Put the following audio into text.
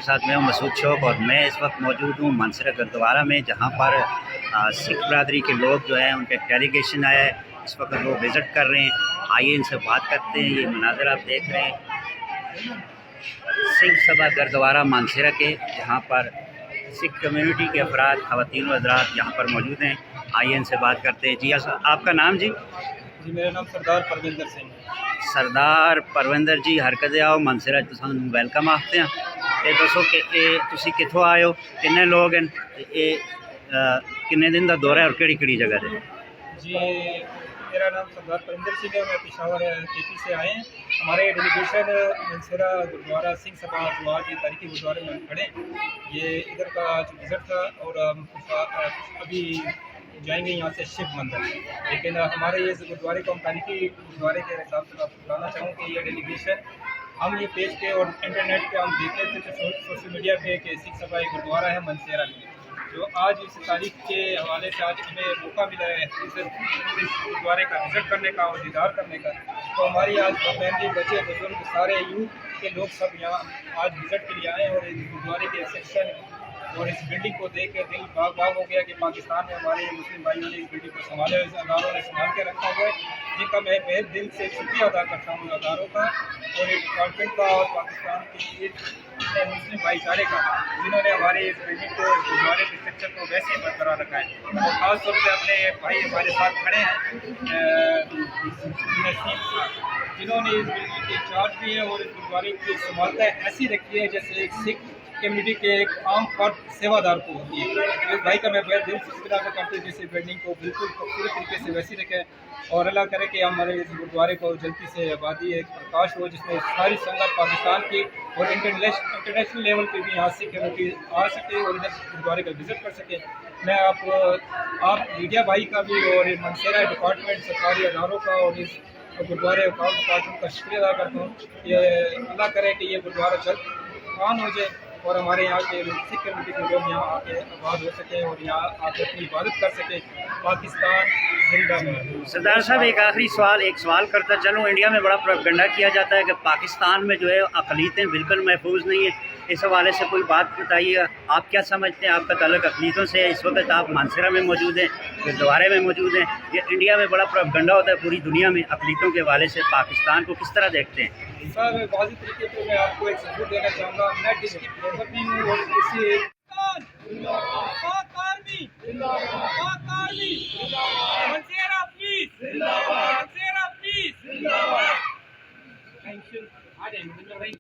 کے ساتھ میں ہوں مسعود شوق، اور میں اس وقت موجود ہوں مانسہرہ گردوارہ میں، جہاں پر سکھ برادری کے لوگ جو ہیں ان کا ڈیلیگیشن آیا ہے۔ اس وقت وہ وزٹ کر رہے ہیں، آئیے ان سے بات کرتے ہیں۔ یہ مناظر آپ دیکھ رہے ہیں سنگھ سبھا گردوارہ مانسہرہ کے، جہاں پر سکھ کمیونٹی کے افراد، خواتین و حضرات یہاں پر موجود ہیں۔ آئیے ان سے بات کرتے ہیں۔ جی آپ کا نام؟ جی میرا نام سردار پروندر سنگھ ہے۔ سردار پروندر جی، حرکت آؤ مانسہرہ تساں ویلکم آختے ہیں۔ تے دسو کہ تسی کتھوں آئے ہو، کنے لوگ ہیں، کنے دن دا دورہ ہے اور کیڑی کیڑی جگہ دے؟ جی میرا نام سردار پروندر سنگھ ہے، میں پشاور کے پی سے آئے ہیں۔ ہمارے ڈیلیگیشن مانسہرہ گردوارہ سنگھ سبھا جو آج یہ تاریخی گردوارے میں کھڑے ہیں، یہ ادھر کا آج وزٹ تھا، اور ابھی جائیں گے یہاں سے شیو مندر۔ لیکن ہمارے یہ گردوارے کو ہم تاریخی گردوارے کے حساب سے بتانا چاہوں کہ یہ ڈیلیگیشن ہم یہ پیج پہ اور انٹرنیٹ پہ ہم دیکھتے تھے، سوشل میڈیا پہ، کہ سکھ سبھا ایک گردوارہ ہے مانسہرہ میں، جو آج اس تاریخ کے حوالے سے آج ہمیں موقع ملا ہے اس گردوارے کا وزٹ کرنے کا اور دیدار کرنے کا۔ تو ہماری آج فیملی، بچے، بزرگ، سارے یوتھ کے لوگ سب یہاں آج وزٹ کے لیے آئے ہیں، اور اس گردوارے کے سیکشن اور اس بلڈنگ کو دیکھ کے دل باغ باغ ہو گیا کہ پاکستان میں ہمارے مسلم بھائیوں نے اس بلڈنگ کو سنبھالا ہے، اس اداروں نے سنبھال کے رکھا ہوا ہے، جن کا میں بے دل سے شکریہ ادا کرتا ہوں اداروں کا اور ایک ڈپارٹمنٹ کا اور پاکستان کے مسلم بھائی چارے کا، جنہوں نے ہمارے اس بلڈنگ کو، ہمارے اسٹرکچر کو ویسے ہی برقرار رکھا ہے۔ اور خاص طور پہ اپنے بھائی ہمارے ساتھ کھڑے ہیں نسیم صاحب، جنہوں نے اس بلڈنگ کے انچارج بھی ہیں اور اس گردوارے کی سنبھالتا ہے ایسی رکھی ہے جیسے ایک سکھ کمیونٹی کے ایک عام فرد سیوا دار کو ہوتی ہے۔ اس بھائی کا میں بہت دل سے شکریہ ادا کرتے ہیں جیسے بلڈنگ کو بالکل خوبصورت طریقے سے ویسی رکھے، اور اللہ کرے کہ ہمارے اس گردوارے کو جلدی سے آبادی ایک پرکاش ہو، جس میں ساری سنگت پاکستان کی اور انٹرنیشنل لیول پہ بھی یہاں سے کمیونٹی آ سکے اور ادھر گردوارے کا وزٹ کر سکے۔ میں آپ میڈیا بھائی کا بھی اور مانسہرہ ڈپارٹمنٹ، سرکاری اداروں کا اور اس گردوارے ڈپارٹمنٹ کا شکریہ ادا کرتا ہوں کہ اللہ کرے کہ یہ گردوارہ جلد آن ہو جائے اور ہمارے یہاں کے سکھ کمیونٹی کے لوگ یہاں آ کے آباد ہو سکیں اور یہاں آ کے اپنی عبادت کر سکیں۔ پاکستان زندہ باد۔ سردار صاحب ایک آخری سوال کرتا چلوں، انڈیا میں بڑا پروپیگنڈا کیا جاتا ہے کہ پاکستان میں جو ہے اقلیتیں بالکل محفوظ نہیں ہیں، اس حوالے سے کوئی بات بتائیے گا، آپ کیا سمجھتے ہیں؟ آپ کا تعلق اقلیتوں سے ہے، اس وقت آپ مانسہرہ میں موجود ہیں، گردوارے میں موجود ہیں، یہ انڈیا میں بڑا پروپیگنڈا ہوتا ہے پوری دنیا میں اقلیتوں کے حوالے سے، پاکستان کو کس طرح دیکھتے ہیں؟ سر واضح طریقے پہ میں آپ کو ایک ثبوت دینا چاہوں گا، میں ڈسٹرکٹ لیول بھی ہوں اور اسی